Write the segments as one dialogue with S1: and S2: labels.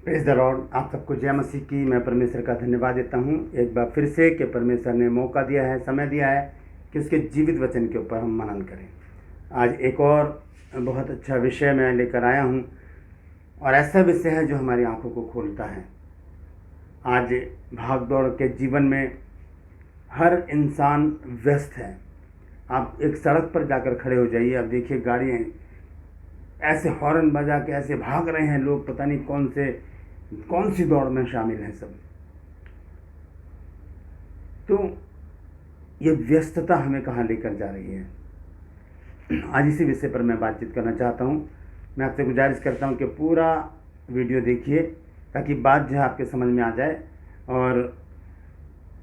S1: Praise the Lord. आप सबको जय मसीह की। मैं परमेश्वर का धन्यवाद देता हूँ एक बार फिर से कि परमेश्वर ने मौका दिया है, समय दिया है कि उसके जीवित वचन के ऊपर हम मनन करें। आज एक और बहुत अच्छा विषय मैं लेकर आया हूँ और ऐसा विषय है जो हमारी आंखों को खोलता है। आज भाग दौड़ के जीवन में हर इंसान व्यस्त है। आप एक सड़क पर जाकर खड़े हो जाइए, आप देखिए गाड़ियाँ ऐसे हॉर्न बजा के ऐसे भाग रहे हैं लोग, पता नहीं कौन सी दौड़ में शामिल हैं सब। तो ये व्यस्तता हमें कहाँ लेकर जा रही है, आज इसी विषय पर मैं बातचीत करना चाहता हूँ। मैं आपसे गुजारिश करता हूँ कि पूरा वीडियो देखिए ताकि बात जो है आपके समझ में आ जाए। और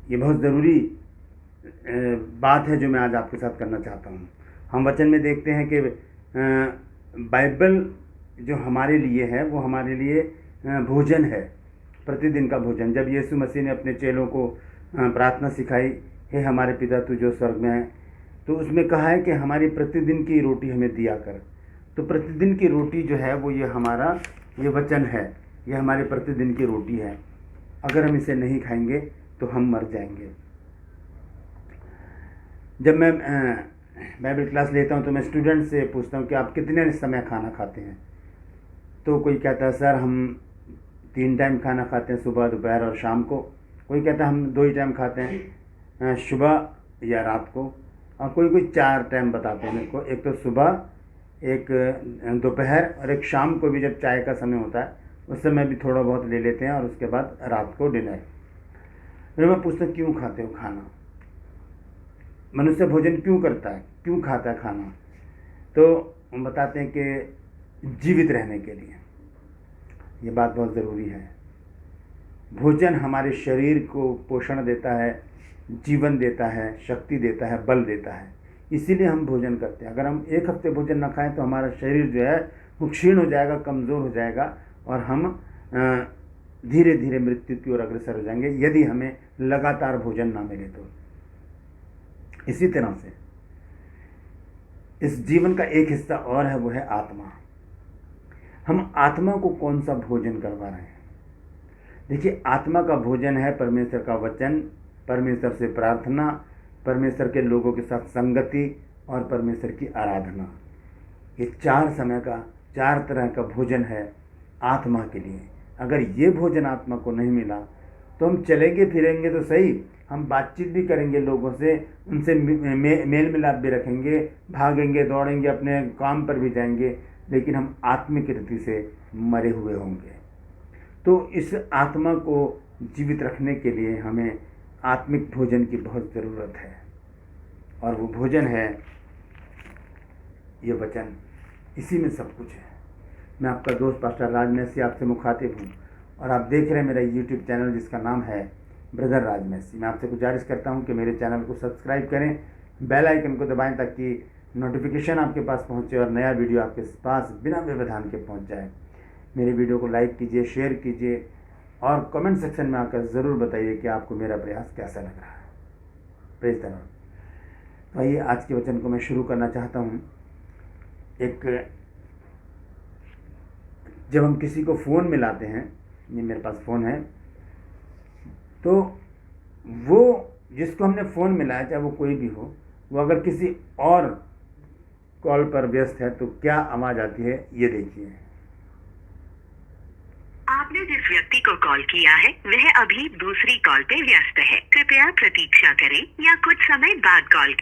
S1: ये बहुत ज़रूरी बात है जो मैं आज आपके साथ करना चाहता हूँ। हम वचन में देखते हैं कि बाइबल जो हमारे लिए है वो हमारे लिए भोजन है, प्रतिदिन का भोजन। जब यीशु मसीह ने अपने चेलों को प्रार्थना सिखाई, हे हमारे पिता तू जो स्वर्ग में है, तो उसमें कहा है कि हमारी प्रतिदिन की रोटी हमें दिया कर। तो प्रतिदिन की रोटी जो है वो ये वचन है, ये हमारी प्रतिदिन की रोटी है। अगर हम इसे नहीं खाएंगे तो हम मर जाएंगे। जब मैं बाइबल क्लास लेता हूँ तो मैं स्टूडेंट से पूछता हूँ कि आप कितने समय खाना खाते हैं। तो कोई कहता है सर हम 3 टाइम खाना खाते हैं, सुबह दोपहर और शाम को। कोई कहता है हम 2 ही टाइम खाते हैं, सुबह या रात को। और कोई 4 टाइम बताते हैं मेरे को, एक तो सुबह, एक दोपहर और एक शाम को भी जब चाय का समय होता है उस समय भी थोड़ा बहुत ले लेते हैं, और उसके बाद रात को डिनर। फिर मैं पूछता हूँ क्यों खाते हो खाना, मनुष्य भोजन क्यों करता है, क्यों खाता है खाना। तो हम बताते हैं कि जीवित रहने के लिए। ये बात बहुत ज़रूरी है। भोजन हमारे शरीर को पोषण देता है, जीवन देता है, शक्ति देता है, बल देता है। इसीलिए हम भोजन करते हैं। अगर हम एक हफ्ते भोजन ना खाएं तो हमारा शरीर जो है वो क्षीण हो जाएगा, कमज़ोर हो जाएगा, और हम धीरे धीरे मृत्यु की ओर अग्रसर हो जाएंगे यदि हमें लगातार भोजन ना मिले तो। इसी तरह से इस जीवन का एक हिस्सा और है, वो है आत्मा। हम आत्मा को कौन सा भोजन करवा रहे हैं। देखिए, आत्मा का भोजन है परमेश्वर का वचन, परमेश्वर से प्रार्थना, परमेश्वर के लोगों के साथ संगति और परमेश्वर की आराधना। ये 4 तरह का भोजन है आत्मा के लिए। अगर ये भोजन आत्मा को नहीं मिला तो हम चलेंगे फिरेंगे तो सही, हम बातचीत भी करेंगे लोगों से, उनसे मेल मिलाप भी रखेंगे, भागेंगे दौड़ेंगे, अपने काम पर भी जाएंगे, लेकिन हम आत्मिक रीति से मरे हुए होंगे। तो इस आत्मा को जीवित रखने के लिए हमें आत्मिक भोजन की बहुत ज़रूरत है, और वो भोजन है ये वचन। इसी में सब कुछ है। मैं आपका दोस्त पास्टर राज मैसी आपसे मुखातिब हूँ, और आप देख रहे हैं मेरा यूट्यूब चैनल जिसका नाम है ब्रदर राज मैसी। मैं आपसे गुजारिश करता हूँ कि मेरे चैनल को सब्सक्राइब करें, बेल आइकन को दबाएं ताकि नोटिफिकेशन आपके पास पहुँचे और नया वीडियो आपके पास बिना व्यवधान के पहुँच जाए। मेरे वीडियो को लाइक कीजिए, शेयर कीजिए, और कमेंट सेक्शन में आकर ज़रूर बताइए कि आपको मेरा प्रयास कैसा लग रहा है। Praise the Lord. तो आइए आज के वचन को मैं शुरू करना चाहता हूँ। जब हम किसी को फ़ोन मिलाते हैं, ये मेरे पास फ़ोन है, तो वो जिसको हमने फ़ोन मिलाया, चाहे वो कोई भी हो, वो अगर किसी और कॉल पर व्यस्त है तो क्या आवाज़ आती है, ये देखिए।
S2: आपने जिस व्यक्ति को कॉल किया है वह अभी दूसरी कॉल पे व्यस्त है, कृपया प्रतीक्षा करें या कुछ समय बाद कॉल।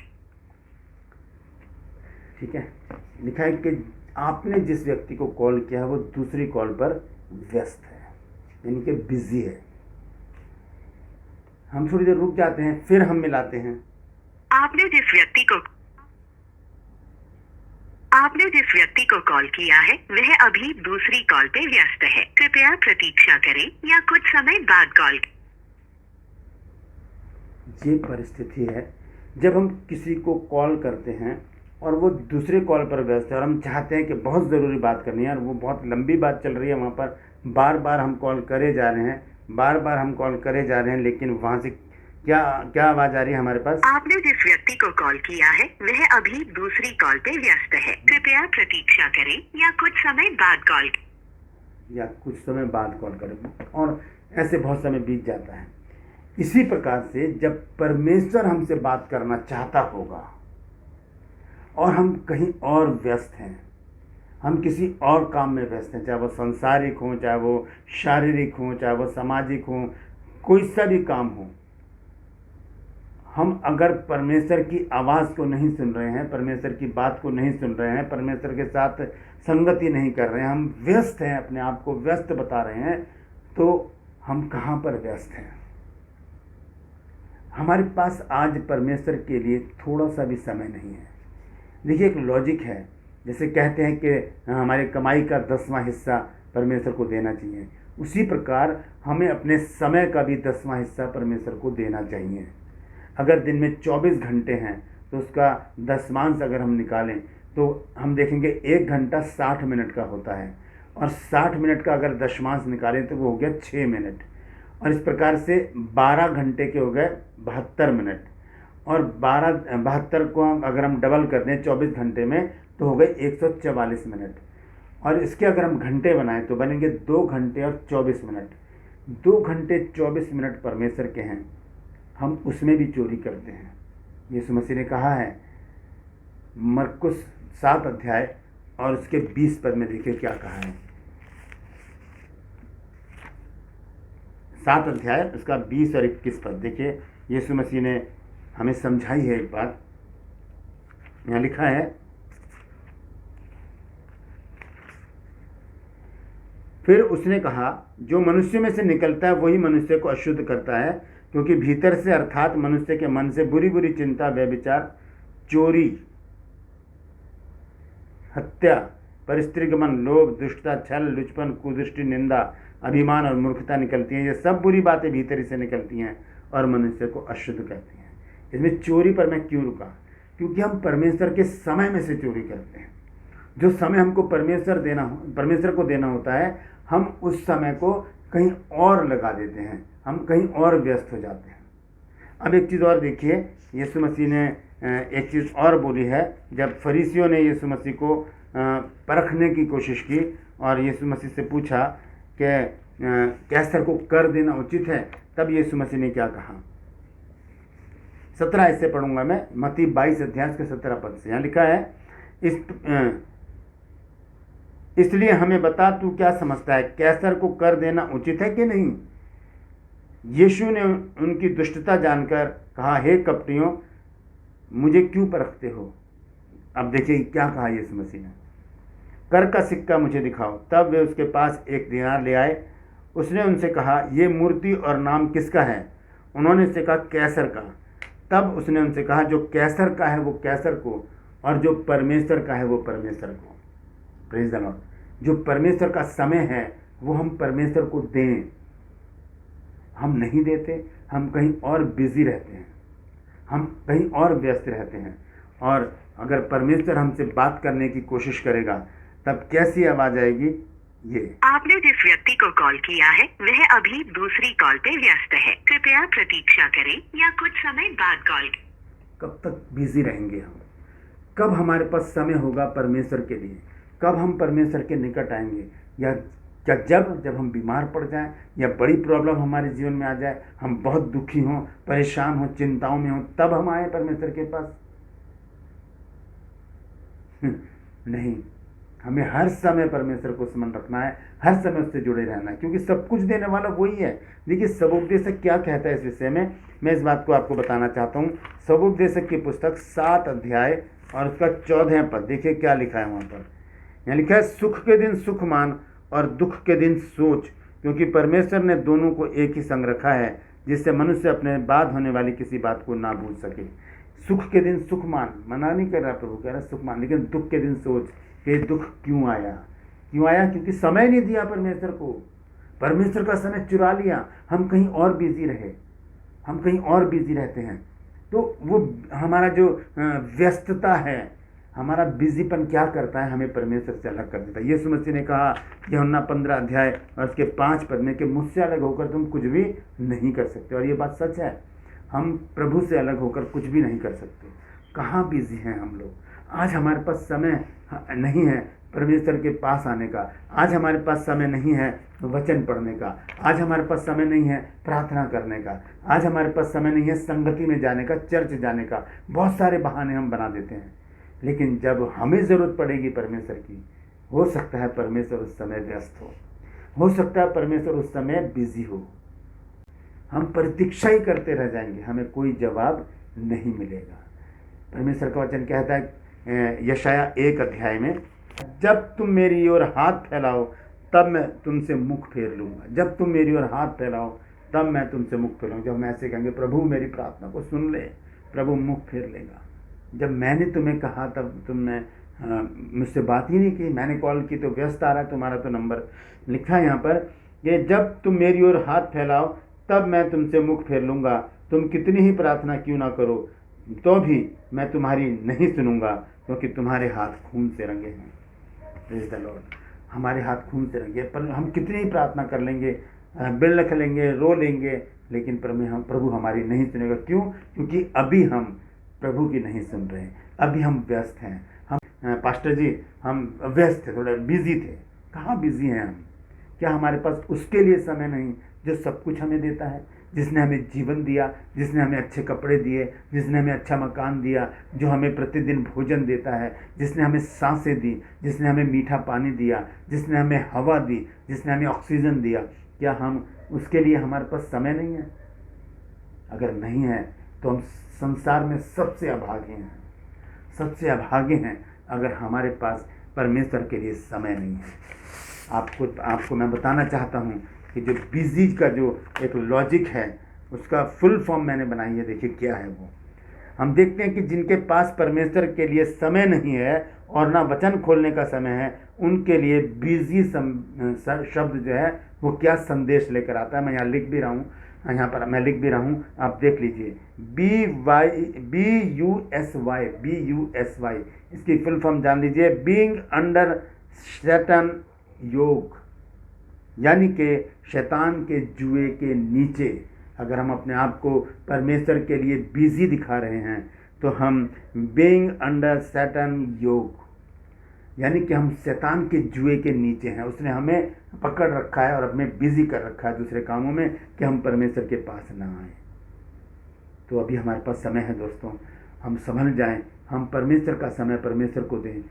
S1: ठीक है, लिखा है कि आपने जिस व्यक्ति को कॉल किया है वो दूसरी कॉल पर व्यस्त है, यानी कि बिजी है। हम थोड़ी देर रुक जाते हैं, फिर हम मिलाते हैं।
S2: आपने जिस व्यक्ति को कॉल किया है वह अभी दूसरी कॉल पे व्यस्त है, कृपया प्रतीक्षा करें या कुछ समय बाद कॉल।
S1: ये परिस्थिति है जब हम किसी को कॉल करते हैं और वो दूसरे कॉल पर व्यस्त है, और हम चाहते हैं कि बहुत ज़रूरी बात करनी है और वो बहुत लंबी बात चल रही है, वहाँ पर बार बार हम कॉल करे जा रहे हैं, लेकिन वहाँ से क्या आवाज़ आ रही है हमारे पास।
S2: आपने जिस व्यक्ति को कॉल किया है वह अभी दूसरी कॉल पे व्यस्त है, कृपया प्रतीक्षा करें या कुछ समय बाद कॉल।
S1: या कुछ समय बाद कॉल करें, और ऐसे बहुत समय बीत जाता है। इसी प्रकार से जब परमेश्वर हमसे बात करना चाहता होगा और हम कहीं और व्यस्त हैं, हम किसी और काम में व्यस्त हैं, चाहे वो सांसारिक हो, चाहे वो शारीरिक हो, चाहे वो सामाजिक हो, कोई सा भी काम हो, हम अगर परमेश्वर की आवाज़ को नहीं सुन रहे हैं, परमेश्वर की बात को नहीं सुन रहे हैं, परमेश्वर के साथ संगति नहीं कर रहे हैं, हम व्यस्त हैं, अपने आप को व्यस्त बता रहे हैं, तो हम कहाँ पर व्यस्त हैं? हमारे पास आज परमेश्वर के लिए थोड़ा सा भी समय नहीं है। देखिए, एक लॉजिक है, जैसे कहते हैं कि हमारे कमाई का 10वां हिस्सा परमेश्वर को देना चाहिए, उसी प्रकार हमें अपने समय का भी 10वां हिस्सा परमेश्वर को देना चाहिए। अगर दिन में 24 घंटे हैं तो उसका दशमांश अगर हम निकालें तो हम देखेंगे 1 घंटा 60 मिनट का होता है, और 60 मिनट का अगर दशमांश निकालें तो वो हो गया 6 मिनट, और इस प्रकार से 12 घंटे के हो गए 72 मिनट, और 72 को अगर हम डबल कर दें 24 घंटे में तो हो गए 144 मिनट, और इसके अगर हम घंटे बनाएं तो बनेंगे 2 घंटे और 24 मिनट। 2 घंटे 24 मिनट परमेश्वर के हैं, हम उसमें भी चोरी करते हैं। यीशु मसीह ने कहा है, मरकुस 7 अध्याय और उसके 20 पद में देखिए क्या कहा है। 7 अध्याय उसका 20 और 21 पद देखिए, यीशु मसीह ने हमें समझाई है एक बात। यहाँ लिखा है, फिर उसने कहा, जो मनुष्य में से निकलता है वही मनुष्य को अशुद्ध करता है, क्योंकि भीतर से अर्थात मनुष्य के मन से बुरी बुरी चिंता, व्यभिचार, चोरी, हत्या, परिस्त्रीगमन, लोभ, दुष्टता, छल, लुचपन, कुदृष्टि, निंदा, अभिमान और मूर्खता निकलती हैं। ये सब बुरी बातें भीतर से निकलती हैं और मनुष्य को अशुद्ध करती हैं। इसमें चोरी पर मैं क्यों रुका? क्योंकि हम परमेश्वर के समय में से चोरी करते हैं। जो समय हमको परमेश्वर को देना होता है, हम उस समय को कहीं और लगा देते हैं, हम कहीं और व्यस्त हो जाते हैं। अब एक चीज़ और देखिए, यीशु मसीह ने एक चीज़ और बोली है। जब फरीसियों ने यीशु मसीह को परखने की कोशिश की और यीशु मसीह से पूछा कि कैसर को कर देना उचित है, तब यीशु मसीह ने क्या कहा? 17 ऐसे पढ़ूंगा मैं, मत्ती 22 अध्याय के 17 पद से। यहाँ लिखा है, इसलिए हमें बता, तू क्या समझता है, कैसर को कर देना उचित है कि नहीं? यीशु ने उनकी दुष्टता जानकर कहा, हे कपटियों, मुझे क्यों परखते हो? अब देखिए क्या कहा यीशु मसीह ने, कर का सिक्का मुझे दिखाओ। तब वे उसके पास 1 दीनार ले आए। उसने उनसे कहा, ये मूर्ति और नाम किसका है? उन्होंने उससे कहा, कैसर का। तब उसने उनसे कहा, जो कैसर का है वो कैसर को, और जो परमेश्वर का है वो परमेश्वर को। Praise the Lord. जो परमेश्वर का समय है वो हम परमेश्वर को दें। हम नहीं देते, हम कहीं और बिजी रहते हैं, हम कहीं और व्यस्त रहते हैं। और अगर परमेश्वर हमसे बात करने की कोशिश करेगा तब कैसी आवाज़ आएगी? ये,
S2: आपने जिस व्यक्ति को कॉल किया है वह अभी दूसरी कॉल पे व्यस्त है, कृपया प्रतीक्षा करें या कुछ समय बाद कॉल।
S1: कब तक बिजी रहेंगे हम? कब हमारे पास समय होगा परमेश्वर के लिए? कब हम परमेश्वर के निकट आएंगे? या क्या जब हम बीमार पड़ जाएं, या बड़ी प्रॉब्लम हमारे जीवन में आ जाए, हम बहुत दुखी हों, परेशान हों, चिंताओं में हों, तब हम आए परमेश्वर के पास? नहीं, हमें हर समय परमेश्वर को स्मरण रखना है, हर समय उससे जुड़े रहना है, क्योंकि सब कुछ देने वाला वही है। देखिए, सबोपदेशक क्या कहता है इस विषय में, मैं इस बात को आपको बताना चाहता हूँ। सबोपदेशक की पुस्तक 7 अध्याय और उसका 14 पद देखिए क्या लिखा है वहाँ पर। यहाँ लिखा है, सुख के दिन सुख मान और दुख के दिन सोच, क्योंकि परमेश्वर ने दोनों को एक ही संग रखा है, जिससे मनुष्य अपने बाद होने वाली किसी बात को ना भूल सके। सुख के दिन सुख मान, मना नहीं कर रहा प्रभु, कह रहा सुख मान, लेकिन दुख के दिन सोच कि दुख क्यों आया? क्योंकि समय नहीं दिया परमेश्वर को, परमेश्वर का समय चुरा लिया, हम कहीं और बिजी रहे, हम कहीं और बिजी रहते हैं। तो वो हमारा जो व्यस्तता है, हमारा बिजीपन क्या करता है, हमें परमेश्वर से अलग कर देता है। यीशु मसीह ने कहा यूहन्ना 15 अध्याय और उसके 5 पद में कि मुझसे अलग होकर तुम कुछ भी नहीं कर सकते। और ये बात सच है, हम प्रभु से अलग होकर कुछ भी नहीं कर सकते। कहाँ बिजी हैं हम लोग? आज हमारे पास समय नहीं है परमेश्वर के पास आने का। आज हमारे पास समय नहीं है वचन पढ़ने का, आज हमारे पास समय नहीं है प्रार्थना करने का, आज हमारे पास समय नहीं है संगति में जाने का, चर्च जाने का। बहुत सारे बहाने हम बना देते हैं। लेकिन जब हमें ज़रूरत पड़ेगी परमेश्वर की, हो सकता है परमेश्वर उस समय व्यस्त हो सकता है परमेश्वर उस समय बिजी हो। हम प्रतीक्षा ही करते रह जाएंगे, हमें कोई जवाब नहीं मिलेगा। परमेश्वर का वचन कहता है यशाया 1 अध्याय में, जब तुम मेरी ओर हाथ फैलाओ तब मैं तुमसे मुख फेर लूँगा। जब तुम मेरी ओर हाथ फैलाओ तब मैं तुमसे मुख फेर लूँगा। जब हम ऐसे कहेंगे प्रभु मेरी प्रार्थना को सुन ले, प्रभु मुख फेर लेगा। जब मैंने तुम्हें कहा तब तुमने मुझसे बात ही नहीं की, मैंने कॉल की तो व्यस्त आ रहा है, तुम्हारा तो नंबर लिखा है यहाँ पर कि जब तुम मेरी ओर हाथ फैलाओ तब मैं तुमसे मुख फेर लूँगा। तुम कितनी ही प्रार्थना क्यों ना करो तो भी मैं तुम्हारी नहीं सुनूंगा, क्योंकि तुम्हारे हाथ खून से रंगे हैं। Praise the Lord. हमारे हाथ खून से रंगे, पर हम कितनी ही प्रार्थना कर लेंगे, बिल रख लेंगे, रो लेंगे, लेकिन प्रभु हमारी नहीं सुनेगा। क्यों? क्योंकि अभी हम प्रभु की नहीं सुन रहे हैं, अभी हम व्यस्त हैं। हम पास्टर जी हम व्यस्त थे, थोड़ा बिजी थे। कहाँ बिजी हैं हम? क्या हमारे पास उसके लिए समय नहीं जो सब कुछ हमें देता है, जिसने हमें जीवन दिया, जिसने हमें अच्छे कपड़े दिए, जिसने हमें अच्छा मकान दिया, जो हमें प्रतिदिन भोजन देता है, जिसने हमें सांसें दी, जिसने हमें मीठा पानी दिया, जिसने हमें हवा दी, जिसने हमें ऑक्सीजन दिया? क्या हम उसके लिए हमारे पास समय नहीं है? अगर नहीं है तो हम संसार में सबसे अभागे हैं, सबसे अभागे हैं अगर हमारे पास परमेश्वर के लिए समय नहीं है। आपको मैं बताना चाहता हूँ कि जो बिजी का जो एक लॉजिक है उसका फुल फॉर्म मैंने बनाई है। देखिए क्या है वो। हम देखते हैं कि जिनके पास परमेश्वर के लिए समय नहीं है और ना वचन खोलने का समय है, उनके लिए बिजी शब्द जो है वो क्या संदेश लेकर आता है। मैं यहाँ लिख भी रहा हूँ, यहाँ पर मैं लिख भी रहा हूँ, आप देख लीजिए। BUSY, इसकी फुल फॉर्म जान लीजिए। बीइंग अंडर सैटन योग, यानी कि शैतान के जुए के नीचे। अगर हम अपने आप को परमेश्वर के लिए बिजी दिखा रहे हैं तो हम बीइंग अंडर सैटन योग, यानी कि हम शैतान के जुए के नीचे हैं। उसने हमें पकड़ रखा है और हमें बिजी कर रखा है दूसरे कामों में कि हम परमेश्वर के पास ना आए। तो अभी हमारे पास समय है दोस्तों, हम संभल जाएं, हम परमेश्वर का समय परमेश्वर को दें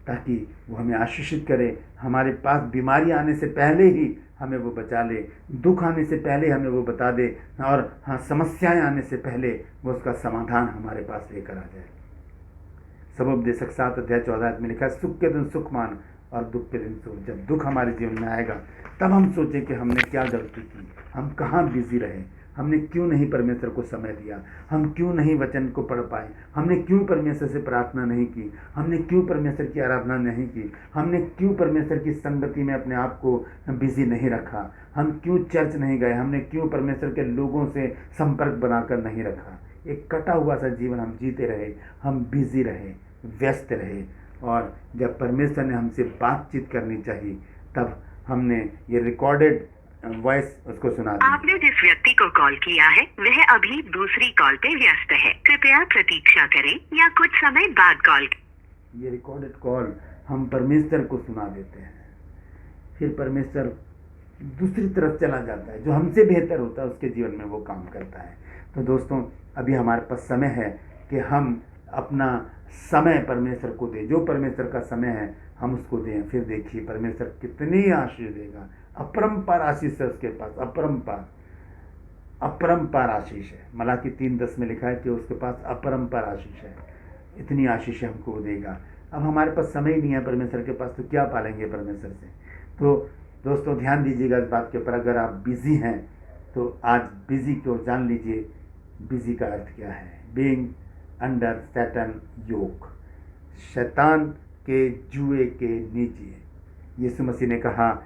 S1: ताकि वो हमें आशीषित करे। हमारे पास बीमारी आने से पहले ही हमें वो बचा ले, दुख आने से पहले हमें वो बता दे, और हाँ समस्याएं आने से पहले वो उसका समाधान हमारे पास लेकर आ जाए। सबोपदेशक 7 अध्याय 14 में लिखा है, सुख के दिन सुख मान और दुख के दिन सुख। जब दुख हमारे जीवन में आएगा तब हम सोचें कि हमने क्या गलती की, हम कहाँ बिजी रहे, हमने क्यों नहीं परमेश्वर को समय दिया, हम क्यों नहीं वचन को पढ़ पाए, हमने क्यों परमेश्वर से प्रार्थना नहीं की, हमने क्यों परमेश्वर की आराधना नहीं की, हमने क्यों परमेश्वर की संगति में अपने आप को बिजी नहीं रखा, हम क्यों चर्च नहीं गए, हमने क्यों परमेश्वर के लोगों से संपर्क बनाकर नहीं रखा। एक कटा हुआ सा जीवन हम जीते रहे, हम बिजी रहे, व्यस्त रहे, और जब परमेश्वर ने हमसे बातचीत करनी चाहिए तब हमने ये रिकॉर्डेड वॉइस उसको सुना दी।
S2: आपने जिस व्यक्ति को कॉल किया है वह अभी दूसरी कॉल पे व्यस्त है, कृपया प्रतीक्षा करें या कुछ समय बाद कॉल।
S1: ये रिकॉर्डेड कॉल हम परमेश्वर को सुना देते हैं, फिर परमेश्वर दूसरी तरफ चला जाता है, जो हमसे बेहतर होता है उसके जीवन में वो काम करता है। तो दोस्तों अभी हमारे पास समय है कि हम अपना समय परमेश्वर को दें, जो परमेश्वर का समय है हम उसको दें। फिर देखिए परमेश्वर कितनी आशीष देगा। अपरंपार आशीष है उसके पास, अपरंपार आशीष है। मलाकी 3:10 में लिखा है कि उसके पास अपरंपार आशीष है, इतनी आशीष हमको वो देगा। अब हमारे पास समय ही नहीं है परमेश्वर के पास, तो क्या पालेंगे परमेश्वर से। तो दोस्तों ध्यान दीजिएगा इस बात के ऊपर। अगर आप बिजी हैं तो आज बिजी को जान लीजिए, बिजी का अर्थ क्या है। बीइंग अंडर सैटन योग, शैतान के जुए के नीचे। यीशु मसीह ने कहा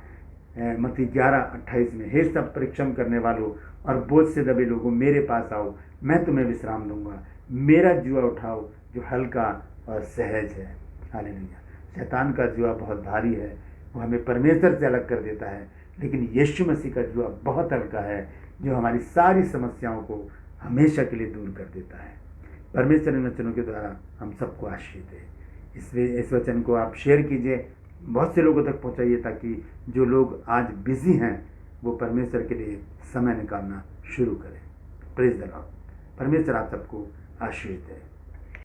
S1: मत्ती 11:28 में, हे सब परिश्रम करने वालों और बोझ से दबे लोगों मेरे पास आओ, मैं तुम्हें विश्राम दूंगा। मेरा जुआ उठाओ जो हल्का और सहज है। हालेलुया। शैतान का जुआ बहुत भारी है, वो हमें परमेश्वर से अलग कर देता है, लेकिन यीशु मसीह का जुआ बहुत हल्का है, जो हमारी सारी समस्याओं को हमेशा के लिए दूर कर देता है। परमेश्वर इन वचनों के द्वारा हम सबको आशीष दे। इस वचन को आप शेयर कीजिए, बहुत से लोगों तक पहुंचाइए, ताकि जो लोग आज बिजी हैं वो परमेश्वर के लिए समय निकालना शुरू करें। Praise the Lord. परमेश्वर आप सबको आशीष दे।